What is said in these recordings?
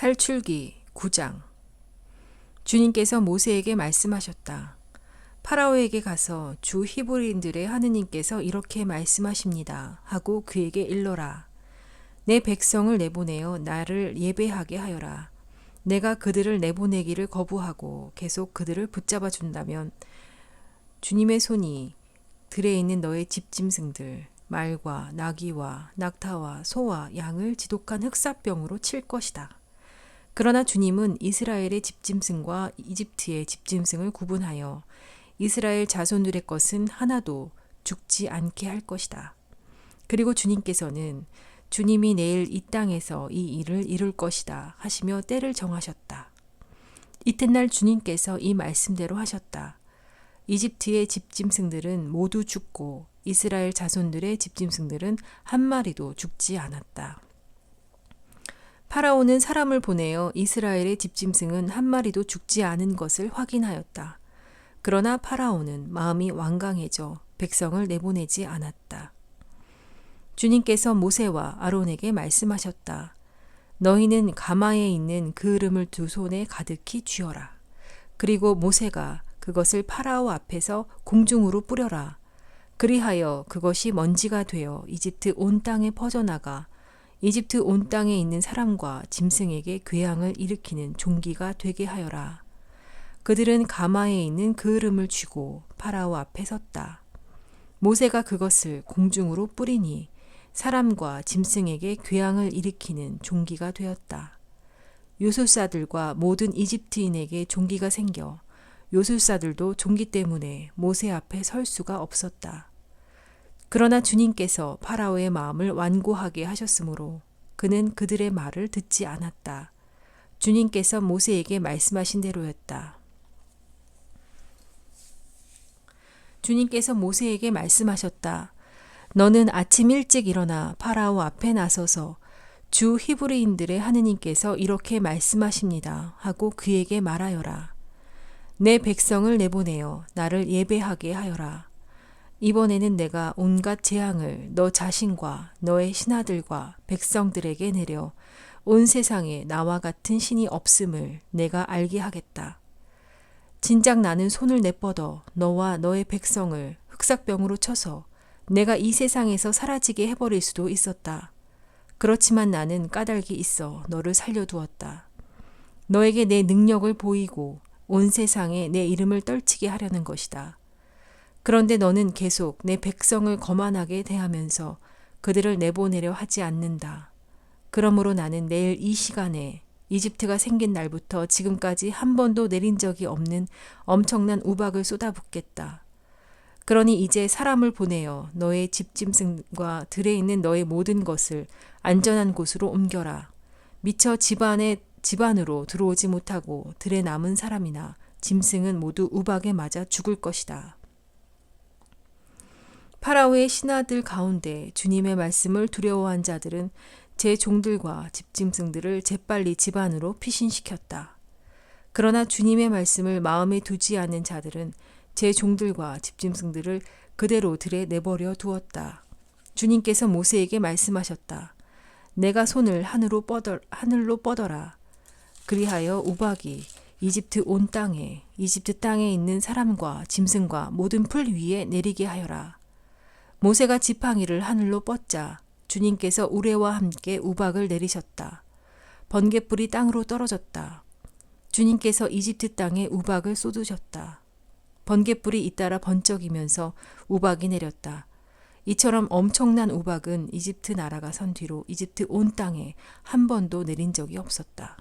탈출기 9장. 주님께서 모세에게 말씀하셨다. 파라오에게 가서 주 히브리인들의 하느님께서 이렇게 말씀하십니다 하고 그에게 일러라. 내 백성을 내보내어 나를 예배하게 하여라. 내가 그들을 내보내기를 거부하고 계속 그들을 붙잡아 준다면 주님의 손이 들에 있는 너의 집짐승들 말과 나귀와 낙타와 소와 양을 지독한 흑사병으로 칠 것이다. 그러나 주님은 이스라엘의 집짐승과 이집트의 집짐승을 구분하여 이스라엘 자손들의 것은 하나도 죽지 않게 할 것이다. 그리고 주님께서는 주님이 내일 이 땅에서 이 일을 이룰 것이다 하시며 때를 정하셨다. 이튿날 주님께서 이 말씀대로 하셨다. 이집트의 집짐승들은 모두 죽고 이스라엘 자손들의 집짐승들은 한 마리도 죽지 않았다. 파라오는 사람을 보내어 이스라엘의 집짐승은 한 마리도 죽지 않은 것을 확인하였다. 그러나 파라오는 마음이 완강해져 백성을 내보내지 않았다. 주님께서 모세와 아론에게 말씀하셨다. 너희는 가마에 있는 그을음을 두 손에 가득히 쥐어라. 그리고 모세가 그것을 파라오 앞에서 공중으로 뿌려라. 그리하여 그것이 먼지가 되어 이집트 온 땅에 퍼져나가 이집트 온 땅에 있는 사람과 짐승에게 괴양을 일으키는 종기가 되게 하여라. 그들은 가마에 있는 그을음을 쥐고 파라오 앞에 섰다. 모세가 그것을 공중으로 뿌리니 사람과 짐승에게 괴양을 일으키는 종기가 되었다. 요술사들과 모든 이집트인에게 종기가 생겨 요술사들도 종기 때문에 모세 앞에 설 수가 없었다. 그러나 주님께서 파라오의 마음을 완고하게 하셨으므로 그는 그들의 말을 듣지 않았다. 주님께서 모세에게 말씀하신 대로였다. 주님께서 모세에게 말씀하셨다. 너는 아침 일찍 일어나 파라오 앞에 나서서 주 히브리인들의 하느님께서 이렇게 말씀하십니다 하고 그에게 말하여라. 내 백성을 내보내어 나를 예배하게 하여라. 이번에는 내가 온갖 재앙을 너 자신과 너의 신하들과 백성들에게 내려 온 세상에 나와 같은 신이 없음을 내가 알게 하겠다. 진작 나는 손을 내뻗어 너와 너의 백성을 흑사병으로 쳐서 내가 이 세상에서 사라지게 해버릴 수도 있었다. 그렇지만 나는 까닭이 있어 너를 살려두었다. 너에게 내 능력을 보이고 온 세상에 내 이름을 떨치게 하려는 것이다. 그런데 너는 계속 내 백성을 거만하게 대하면서 그들을 내보내려 하지 않는다. 그러므로 나는 내일 이 시간에 이집트가 생긴 날부터 지금까지 한 번도 내린 적이 없는 엄청난 우박을 쏟아붓겠다. 그러니 이제 사람을 보내어 너의 집짐승과 들에 있는 너의 모든 것을 안전한 곳으로 옮겨라. 미처 집안으로 들어오지 못하고 들에 남은 사람이나 짐승은 모두 우박에 맞아 죽을 것이다. 파라오의 신하들 가운데 주님의 말씀을 두려워한 자들은 제 종들과 집짐승들을 재빨리 집안으로 피신시켰다. 그러나 주님의 말씀을 마음에 두지 않는 자들은 제 종들과 집짐승들을 그대로 들에 내버려 두었다. 주님께서 모세에게 말씀하셨다. 내가 손을 하늘로 뻗어라. 그리하여 우박이 이집트 온 땅에 이집트 땅에 있는 사람과 짐승과 모든 풀 위에 내리게 하여라. 모세가 지팡이를 하늘로 뻗자 주님께서 우레와 함께 우박을 내리셨다. 번갯불이 땅으로 떨어졌다. 주님께서 이집트 땅에 우박을 쏟으셨다. 번갯불이 잇따라 번쩍이면서 우박이 내렸다. 이처럼 엄청난 우박은 이집트 나라가 선 뒤로 이집트 온 땅에 한 번도 내린 적이 없었다.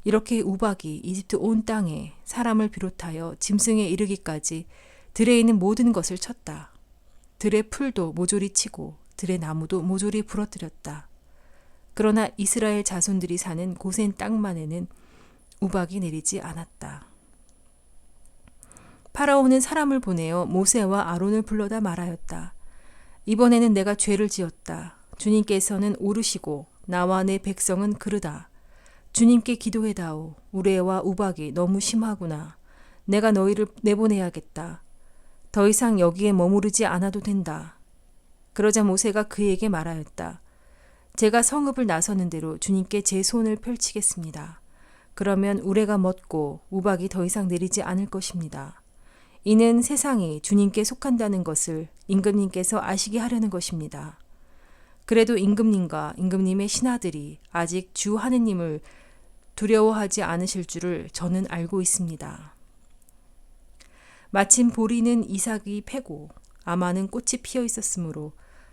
이렇게 우박이 이집트 온 땅에 사람을 비롯하여 짐승에 이르기까지 들에 있는 모든 것을 쳤다. 들의 풀도 모조리 치고 들의 나무도 모조리 부러뜨렸다. 그러나 이스라엘 자손들이 사는 고센 땅만에는 우박이 내리지 않았다. 파라오는 사람을 보내어 모세와 아론을 불러다 말하였다. 이번에는 내가 죄를 지었다. 주님께서는 오르시고 나와 내 백성은 그르다. 주님께 기도해다오. 우레와 우박이 너무 심하구나. 내가 너희를 내보내야겠다. 더 이상 여기에 머무르지 않아도 된다. 그러자 모세가 그에게 말하였다. 제가 성읍을 나서는 대로 주님께 제 손을 펼치겠습니다. 그러면 우레가 멎고 우박이 더 이상 내리지 않을 것입니다. 이는 세상이 주님께 속한다는 것을 임금님께서 아시게 하려는 것입니다. 그래도 임금님과 임금님의 신하들이 아직 주 하느님을 두려워하지 않으실 줄을 저는 알고 있습니다. 마침 보리는 이삭이 패고 아마는 꽃이 피어 있었으므로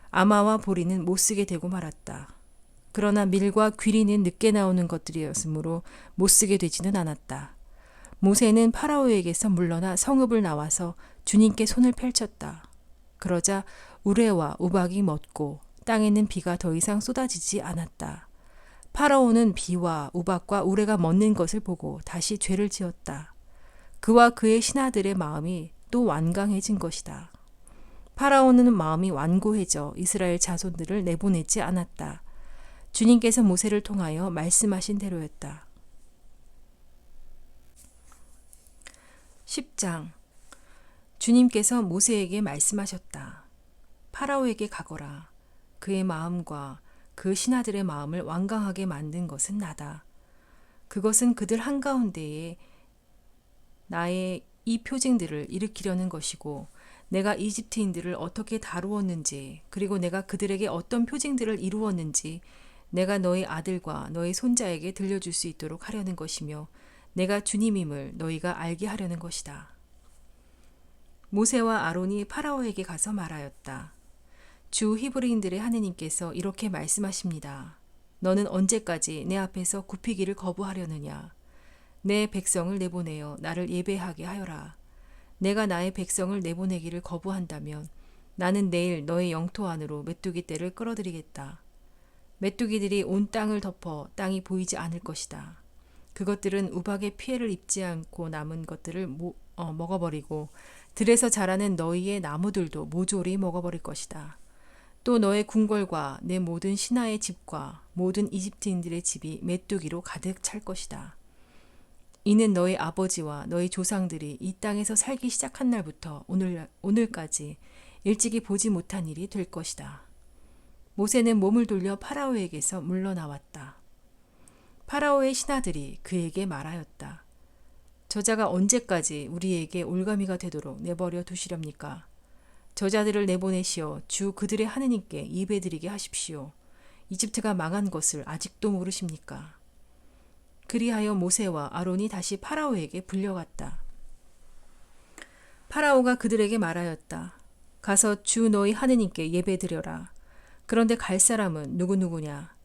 아마와 보리는 못쓰게 되고 말았다. 그러나 밀과 귀리는 늦게 나오는 것들이었으므로 못쓰게 되지는 않았다. 모세는 파라오에게서 물러나 성읍을 나와서 주님께 손을 펼쳤다. 그러자 우레와 우박이 멎고 땅에는 비가 더 이상 쏟아지지 않았다. 파라오는 비와 우박과 우레가 멎는 것을 보고 다시 죄를 지었다. 그와 그의 신하들의 마음이 또 완강해진 것이다. 파라오는 마음이 완고해져 이스라엘 자손들을 내보내지 않았다. 주님께서 모세를 통하여 말씀하신 대로였다. 10장. 주님께서 모세에게 말씀하셨다. 파라오에게 가거라. 그의 마음과 그 신하들의 마음을 완강하게 만든 것은 나다. 그것은 그들 한가운데에 나의 이 표징들을 일으키려는 것이고 내가 이집트인들을 어떻게 다루었는지 그리고 내가 그들에게 어떤 표징들을 이루었는지 내가 너희 아들과 너희 손자에게 들려줄 수 있도록 하려는 것이며 내가 주님임을 너희가 알게 하려는 것이다. 모세와 아론이 파라오에게 가서 말하였다. 주 히브리인들의 하느님께서 이렇게 말씀하십니다. 너는 언제까지 내 앞에서 굽히기를 거부하려느냐? 내 백성을 내보내어 나를 예배하게 하여라. 내가 나의 백성을 내보내기를 거부한다면 나는 내일 너의 영토 안으로 메뚜기 떼를 끌어들이겠다. 메뚜기들이 온 땅을 덮어 땅이 보이지 않을 것이다. 그것들은 우박의 피해를 입지 않고 남은 것들을 먹어버리고 들에서 자라는 너희의 나무들도 모조리 먹어버릴 것이다. 또 너의 궁궐과 내 모든 신하의 집과 모든 이집트인들의 집이 메뚜기로 가득 찰 것이다. 이는 너희 아버지와 너희 조상들이 이 땅에서 살기 시작한 날부터 오늘까지 일찍이 보지 못한 일이 될 것이다. 모세는 몸을 돌려 파라오에게서 물러나왔다. 파라오의 신하들이 그에게 말하였다. 저자가 언제까지 우리에게 올가미가 되도록 내버려 두시렵니까? 저자들을 내보내시어 주 그들의 하느님께 예배드리게 하십시오. 이집트가 망한 것을 아직도 모르십니까? 그리하여 모세와 아론이 다시 파라오에게 불려갔다. 파라오가 그들에게 말하였다. 가서 주 너희 하느님께 예배드려라. 그런데 갈 사람은 누구누구냐?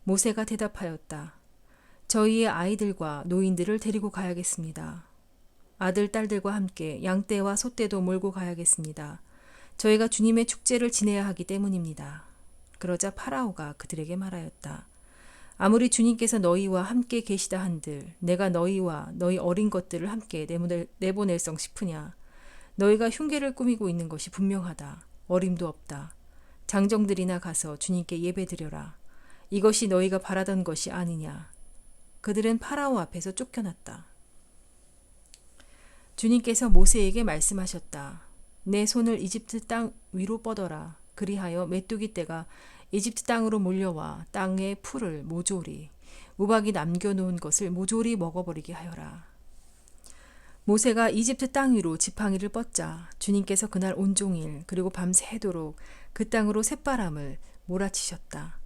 모세가 대답하였다. 저희의 아이들과 노인들을 데리고 가야겠습니다. 아들, 딸들과 함께 양떼와 소떼도 몰고 가야겠습니다. 저희가 주님의 축제를 지내야 하기 때문입니다. 그러자 파라오가 그들에게 말하였다. 아무리 주님께서 너희와 함께 계시다 한들 내가 너희와 너희 어린 것들을 함께 내보낼성 싶으냐. 너희가 흉계를 꾸미고 있는 것이 분명하다. 어림도 없다. 장정들이나 가서 주님께 예배드려라. 이것이 너희가 바라던 것이 아니냐. 그들은 파라오 앞에서 쫓겨났다. 주님께서 모세에게 말씀하셨다. 내 손을 이집트 땅 위로 뻗어라. 그리하여 메뚜기 떼가 이집트 땅으로 몰려와 땅의 풀을 모조리 우박이 남겨놓은 것을 모조리 먹어버리게 하여라. 모세가 이집트 땅 위로 지팡이를 뻗자 주님께서 그날 온종일 그리고 밤새도록 그 땅으로 쇳바람을 몰아치셨다.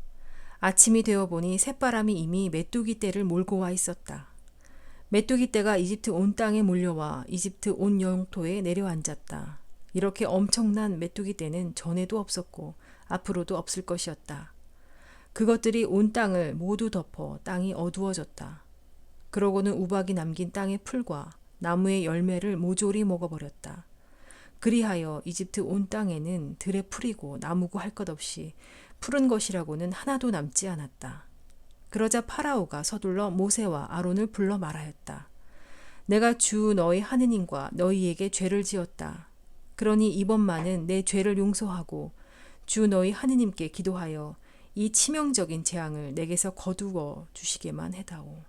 아침이 되어 보니 쇳바람이 이미 메뚜기 떼를 몰고 와 있었다. 메뚜기 떼가 이집트 온 땅에 몰려와 이집트 온 영토에 내려앉았다. 이렇게 엄청난 메뚜기 떼는 전에도 없었고 앞으로도 없을 것이었다. 그것들이 온 땅을 모두 덮어 땅이 어두워졌다. 그러고는 우박이 남긴 땅의 풀과 나무의 열매를 모조리 먹어버렸다. 그리하여 이집트 온 땅에는 들의 풀이고 나무고 할 것 없이 푸른 것이라고는 하나도 남지 않았다. 그러자 파라오가 서둘러 모세와 아론을 불러 말하였다. 내가 주 너희 하느님과 너희에게 죄를 지었다. 그러니 이번만은 내 죄를 용서하고 주 너희 하느님께 기도하여 이 치명적인 재앙을 내게서 거두어 주시게만 해다오.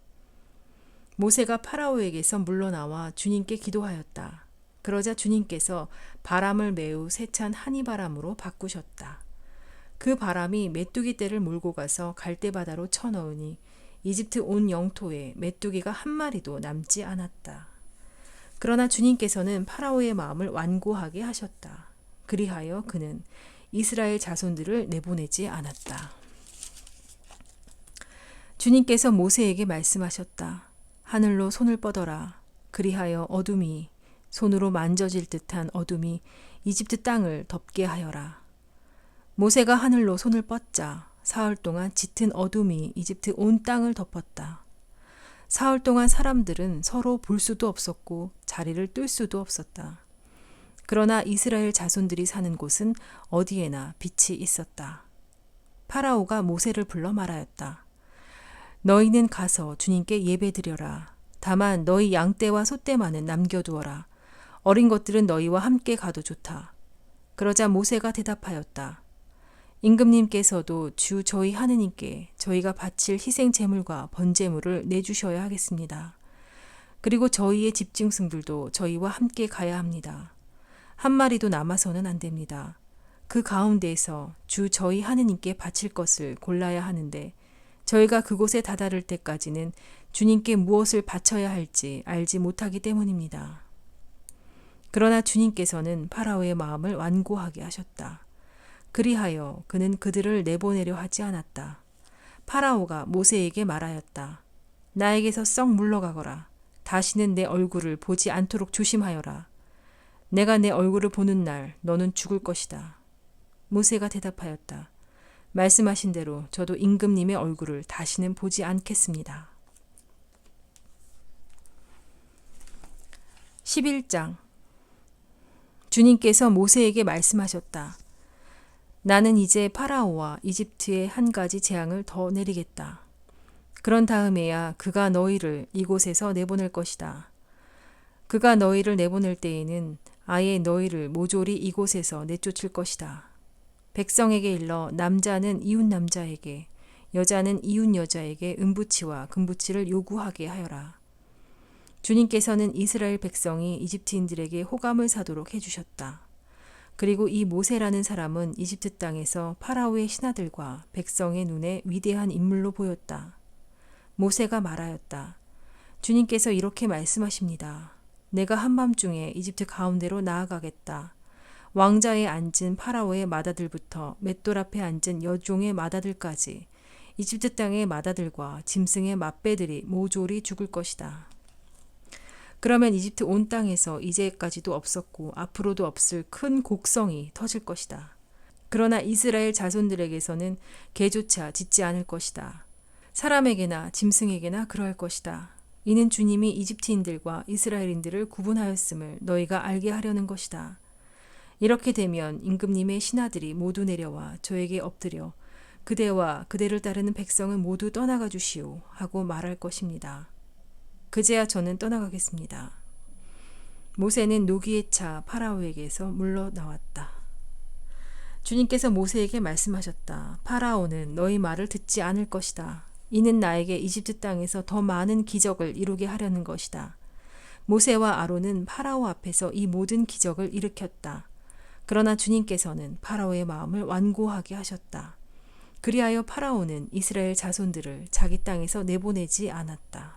모세가 파라오에게서 물러나와 주님께 기도하였다. 그러자 주님께서 바람을 매우 세찬 한이바람으로 바꾸셨다. 그 바람이 메뚜기 떼를 몰고 가서 갈대바다로 쳐넣으니 이집트 온 영토에 메뚜기가 한 마리도 남지 않았다. 그러나 주님께서는 파라오의 마음을 완고하게 하셨다. 그리하여 그는 이스라엘 자손들을 내보내지 않았다. 주님께서 모세에게 말씀하셨다. 하늘로 손을 뻗어라. 그리하여 어둠이, 손으로 만져질 듯한 어둠이 이집트 땅을 덮게 하여라. 모세가 하늘로 손을 뻗자 사흘 동안 짙은 어둠이 이집트 온 땅을 덮었다. 사흘 동안 사람들은 서로 볼 수도 없었고 자리를 뜰 수도 없었다. 그러나 이스라엘 자손들이 사는 곳은 어디에나 빛이 있었다. 파라오가 모세를 불러 말하였다. 너희는 가서 주님께 예배드려라. 다만 너희 양떼와 소떼만은 남겨두어라. 어린 것들은 너희와 함께 가도 좋다. 그러자 모세가 대답하였다. 임금님께서도 주 저희 하느님께 저희가 바칠 희생 제물과 번제물을 내주셔야 하겠습니다. 그리고 저희의 집짐승들도 저희와 함께 가야 합니다. 한 마리도 남아서는 안 됩니다. 그 가운데에서 주 저희 하느님께 바칠 것을 골라야 하는데 저희가 그곳에 다다를 때까지는 주님께 무엇을 바쳐야 할지 알지 못하기 때문입니다. 그러나 주님께서는 파라오의 마음을 완고하게 하셨다. 그리하여 그는 그들을 내보내려 하지 않았다. 파라오가 모세에게 말하였다. 나에게서 썩 물러가거라. 다시는 내 얼굴을 보지 않도록 조심하여라. 내가 내 얼굴을 보는 날 너는 죽을 것이다. 모세가 대답하였다. 말씀하신 대로 저도 임금님의 얼굴을 다시는 보지 않겠습니다. 11장 주님께서 모세에게 말씀하셨다. 나는 이제 파라오와 이집트에 한 가지 재앙을 더 내리겠다. 그런 다음에야 그가 너희를 이곳에서 내보낼 것이다. 그가 너희를 내보낼 때에는 아예 너희를 모조리 이곳에서 내쫓을 것이다. 백성에게 일러 남자는 이웃 남자에게, 여자는 이웃 여자에게 은부치와 금부치를 요구하게 하여라. 주님께서는 이스라엘 백성이 이집트인들에게 호감을 사도록 해주셨다. 그리고 이 모세라는 사람은 이집트 땅에서 파라오의 신하들과 백성의 눈에 위대한 인물로 보였다. 모세가 말하였다. 주님께서 이렇게 말씀하십니다. 내가 한밤중에 이집트 가운데로 나아가겠다. 왕자에 앉은 파라오의 마다들부터 맷돌 앞에 앉은 여종의 마다들까지 이집트 땅의 마다들과 짐승의 맏배들이 모조리 죽을 것이다. 그러면 이집트 온 땅에서 이제까지도 없었고 앞으로도 없을 큰 곡성이 터질 것이다. 그러나 이스라엘 자손들에게서는 개조차 짖지 않을 것이다. 사람에게나 짐승에게나 그러할 것이다. 이는 주님이 이집트인들과 이스라엘인들을 구분하였음을 너희가 알게 하려는 것이다. 이렇게 되면 임금님의 신하들이 모두 내려와 저에게 엎드려 그대와 그대를 따르는 백성은 모두 떠나가 주시오 하고 말할 것입니다. 그제야 저는 떠나가겠습니다. 모세는 노기에 차 파라오에게서 물러나왔다. 주님께서 모세에게 말씀하셨다. 파라오는 너희 말을 듣지 않을 것이다. 이는 나에게 이집트 땅에서 더 많은 기적을 이루게 하려는 것이다. 모세와 아론은 파라오 앞에서 이 모든 기적을 일으켰다. 그러나 주님께서는 파라오의 마음을 완고하게 하셨다. 그리하여 파라오는 이스라엘 자손들을 자기 땅에서 내보내지 않았다.